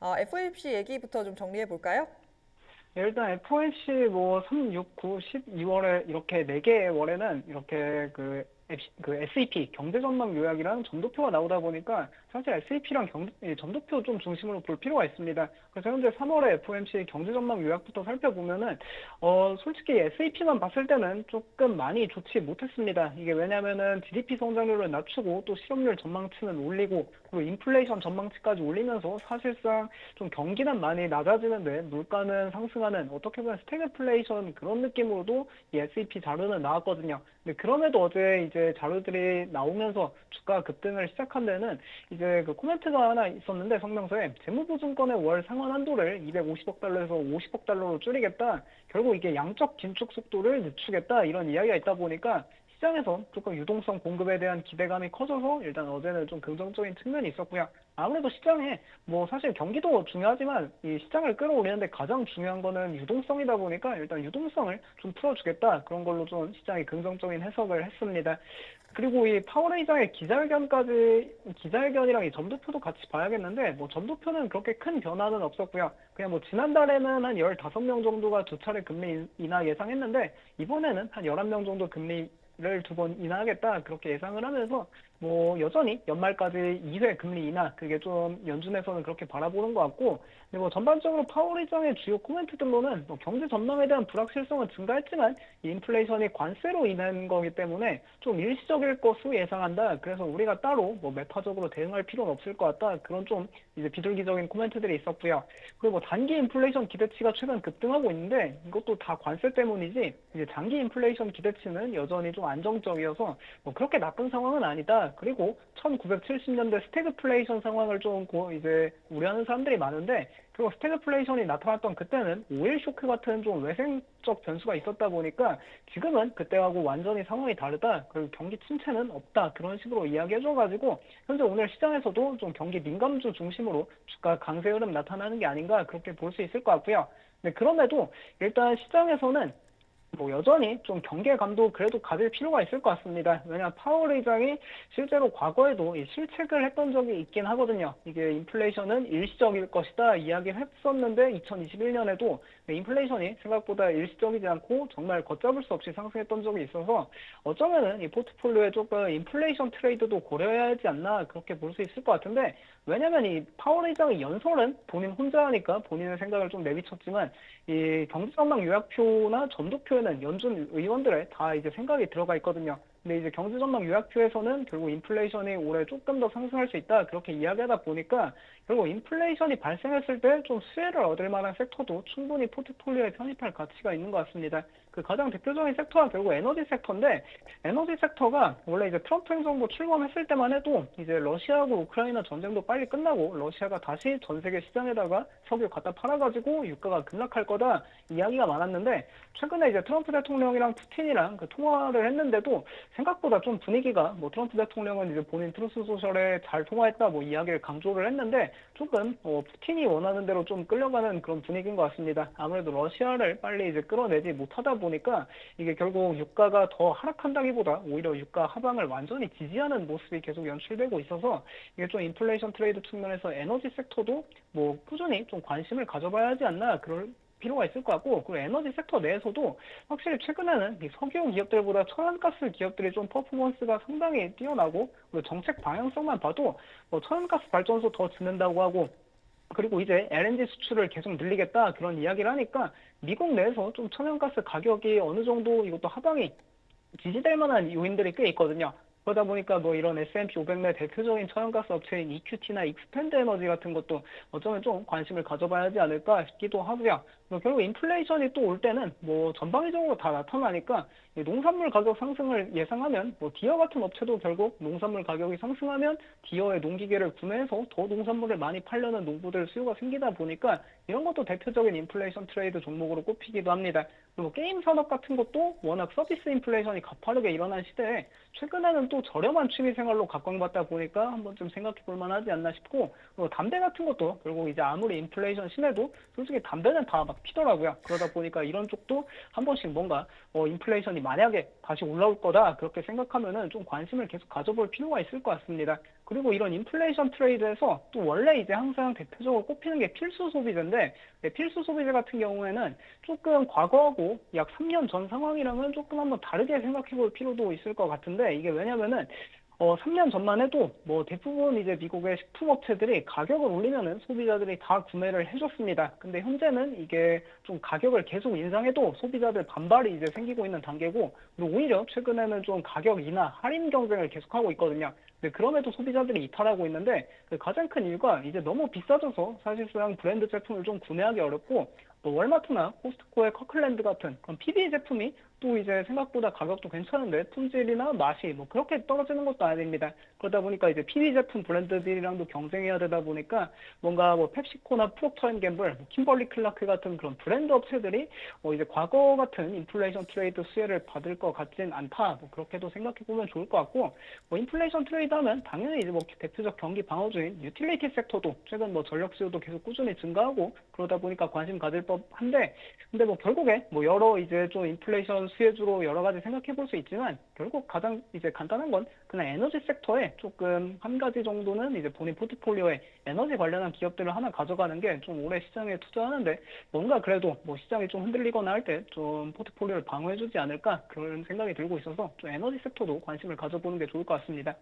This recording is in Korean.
FOMC 얘기부터 좀 정리해 볼까요? 일단 FOMC 뭐 3, 6, 9, 12월에 이렇게 4개의 월에는 이렇게 그 SEP 경제 전망 요약이랑 점도표가 나오다 보니까 사실 SEP랑 점도표 좀 중심으로 볼 필요가 있습니다. 그래서 현재 3월에 FOMC 경제 전망 요약부터 살펴보면은 솔직히 SEP만 봤을 때는 조금 많이 좋지 못했습니다. 이게 왜냐면은 GDP 성장률을 낮추고 또 실업률 전망치는 올리고 그리고 인플레이션 전망치까지 올리면서 사실상 좀 경기는 많이 낮아지는데 물가는 상승하는 어떻게 보면 스태그플레이션 그런 느낌으로도 이 SEP 자료는 나왔거든요. 근데 그럼에도 어제 이제 자료들이 나오면서 주가 급등을 시작한 데는 이제 그 코멘트가 하나 있었는데 성명서에 재무보증권의 월 상환 한도를 250억 달러에서 50억 달러로 줄이겠다. 결국 이게 양적 긴축 속도를 늦추겠다 이런 이야기가 있다 보니까 시장에서 조금 유동성 공급에 대한 기대감이 커져서 일단 어제는 좀 긍정적인 측면이 있었고요. 아무래도 시장에 뭐 사실 경기도 중요하지만 이 시장을 끌어올리는데 가장 중요한 거는 유동성이다 보니까 일단 유동성을 좀 풀어주겠다 그런 걸로 좀 시장이 긍정적인 해석을 했습니다. 그리고 이 파월 의장의 기자회견이랑 이 점도표도 같이 봐야겠는데 뭐 점도표는 그렇게 큰 변화는 없었고요. 그냥 뭐 지난달에는 한 15명 정도가 두 차례 금리 인하 예상했는데 이번에는 한 11명 정도 금리를 2번 인하하겠다 그렇게 예상을 하면서 뭐 여전히 연말까지 2회 금리 인하 그게 좀 연준에서는 그렇게 바라보는 것 같고 근데 뭐 전반적으로 파월 의장의 주요 코멘트들로는 뭐 경제 전망에 대한 불확실성은 증가했지만 이 인플레이션이 관세로 인한 거기 때문에 좀 일시적일 것으로 예상한다. 그래서 우리가 따로 뭐 매파적으로 대응할 필요는 없을 것 같다. 그런 좀 이제 비둘기적인 코멘트들이 있었고요. 그리고 뭐 단기 인플레이션 기대치가 최근 급등하고 있는데 이것도 다 관세 때문이지 이제 장기 인플레이션 기대치는 여전히 좀 안정적이어서 뭐 그렇게 나쁜 상황은 아니다. 그리고 1970년대 스태그플레이션 상황을 좀 이제 우려하는 사람들이 많은데 그리고 스태그플레이션이 나타났던 그때는 오일 쇼크 같은 좀 외생적 변수가 있었다 보니까 지금은 그때하고 완전히 상황이 다르다. 그리고 경기 침체는 없다. 그런 식으로 이야기해줘가지고 현재 오늘 시장에서도 좀 경기 민감주 중심으로 주가 강세 흐름 나타나는 게 아닌가 그렇게 볼 수 있을 것 같고요. 근데 그럼에도 일단 시장에서는 뭐 여전히 좀 경계감도 그래도 가질 필요가 있을 것 같습니다. 왜냐하면 파월 의장이 실제로 과거에도 이 실책을 했던 적이 있긴 하거든요. 이게 인플레이션은 일시적일 것이다 이야기를 했었는데 2021년에도 인플레이션이 생각보다 일시적이지 않고 정말 걷잡을 수 없이 상승했던 적이 있어서 어쩌면은 이 포트폴리오에 조금 인플레이션 트레이드도 고려해야 하지 않나 그렇게 볼 수 있을 것 같은데 왜냐면 이 파월 의장의 연설은 본인 혼자 하니까 본인의 생각을 좀 내비쳤지만 이 경제전망 요약표나 점도표에는 연준 의원들의 다 이제 생각이 들어가 있거든요. 근데 이제 경제전망 요약표에서는 결국 인플레이션이 올해 조금 더 상승할 수 있다 그렇게 이야기하다 보니까 결국 인플레이션이 발생했을 때 좀 수혜를 얻을 만한 섹터도 충분히 포트폴리오에 편입할 가치가 있는 것 같습니다. 그 가장 대표적인 섹터가 결국 에너지 섹터인데 에너지 섹터가 원래 이제 트럼프 행정부 출범했을 때만 해도 이제 러시아하고 우크라이나 전쟁도 빨리 끝나고 러시아가 다시 전 세계 시장에다가 석유 갖다 팔아가지고 유가가 급락할 거다 이야기가 많았는데 최근에 이제 트럼프 대통령이랑 푸틴이랑 그 통화를 했는데도 생각보다 좀 분위기가 뭐 트럼프 대통령은 이제 본인 트루스 소셜에 잘 통화했다 뭐 이야기를 강조를 했는데 조금 푸틴이 원하는 대로 좀 끌려가는 그런 분위기인 것 같습니다. 아무래도 러시아를 빨리 이제 끌어내지 못하다 보니까 이게 결국 유가가 더 하락한다기보다 오히려 유가 하방을 완전히 지지하는 모습이 계속 연출되고 있어서 이게 좀 인플레이션 트레이드 측면에서 에너지 섹터도 뭐 꾸준히 좀 관심을 가져봐야 하지 않나 그럴 필요가 있을 것 같고 그리고 에너지 섹터 내에서도 확실히 최근에는 이 석유 기업들보다 천연가스 기업들이 좀 퍼포먼스가 상당히 뛰어나고 그리고 정책 방향성만 봐도 뭐 천연가스 발전소 더 짓는다고 하고 그리고 이제 LNG 수출을 계속 늘리겠다 그런 이야기를 하니까 미국 내에서 좀 천연가스 가격이 어느 정도 이것도 하방이 지지될 만한 요인들이 꽤 있거든요. 그러다 보니까 뭐 이런 S&P 500 내 대표적인 천연가스 업체인 EQT나 익스펜드 에너지 같은 것도 어쩌면 좀 관심을 가져봐야 하지 않을까 싶기도 하고요. 결국 인플레이션이 또 올 때는 뭐 전방위적으로 다 나타나니까 농산물 가격 상승을 예상하면 뭐 디어 같은 업체도 결국 농산물 가격이 상승하면 디어의 농기계를 구매해서 더 농산물을 많이 팔려는 농부들 수요가 생기다 보니까 이런 것도 대표적인 인플레이션 트레이드 종목으로 꼽히기도 합니다. 그리고 게임 산업 같은 것도 워낙 서비스 인플레이션이 가파르게 일어난 시대에 최근에는 또 저렴한 취미 생활로 각광받다 보니까 한번 좀 생각해 볼 만하지 않나 싶고 그리고 담배 같은 것도 결국 이제 아무리 인플레이션 심해도 솔직히 담배는 다 막 피더라고요. 그러다 보니까 이런 쪽도 한 번씩 뭔가 인플레이션이 만약에 다시 올라올 거다 그렇게 생각하면은 좀 관심을 계속 가져볼 필요가 있을 것 같습니다. 그리고 이런 인플레이션 트레이드에서 또 원래 이제 항상 대표적으로 꼽히는 게 필수 소비재인데, 네, 필수 소비재 같은 경우에는 조금 과거하고 약 3년 전 상황이랑은 조금 한번 다르게 생각해 볼 필요도 있을 것 같은데, 이게 왜냐면은 3년 전만 해도 뭐 대부분 이제 미국의 식품업체들이 가격을 올리면은 소비자들이 다 구매를 해줬습니다. 근데 현재는 이게 좀 가격을 계속 인상해도 소비자들 반발이 이제 생기고 있는 단계고, 그리고 오히려 최근에는 좀 가격 인하, 할인 경쟁을 계속하고 있거든요. 근데 그럼에도 소비자들이 이탈하고 있는데, 그 가장 큰 이유가 이제 너무 비싸져서 사실상 브랜드 제품을 좀 구매하기 어렵고, 또 월마트나 코스트코의 커클랜드 같은 그런 PB 제품이 또 이제 생각보다 가격도 괜찮은데 품질이나 맛이 뭐 그렇게 떨어지는 것도 아닙니다. 그러다 보니까 이제 PB 제품 브랜드들이랑도 경쟁해야 되다 보니까 뭔가 뭐 펩시코나 프록터 앤 gem블, 뭐 kimberly 클라크 같은 그런 브랜드 업체들이 이제 과거 같은 인플레이션 트레이드 수혜를 받을 것 같진 않다. 뭐 그렇게도 생각해 보면 좋을 것 같고, 뭐 인플레이션 트레이드 하면 당연히 이제 뭐 대표적 경기 방어주인 유틸리티 섹터도 최근 뭐 전력 수요도 계속 꾸준히 증가하고 그러다 보니까 관심 가질 법한데, 근데 뭐 결국에 뭐 여러 이제 좀 인플레이션 수혜주로 여러 가지 생각해 볼 수 있지만, 결국 가장 이제 간단한 건 그냥 에너지 섹터에 조금 한 가지 정도는 이제 본인 포트폴리오에 에너지 관련한 기업들을 하나 가져가는 게 좀 올해 시장에 투자하는데 뭔가 그래도 뭐 시장이 좀 흔들리거나 할 때 좀 포트폴리오를 방어해주지 않을까 그런 생각이 들고 있어서 좀 에너지 섹터도 관심을 가져보는 게 좋을 것 같습니다.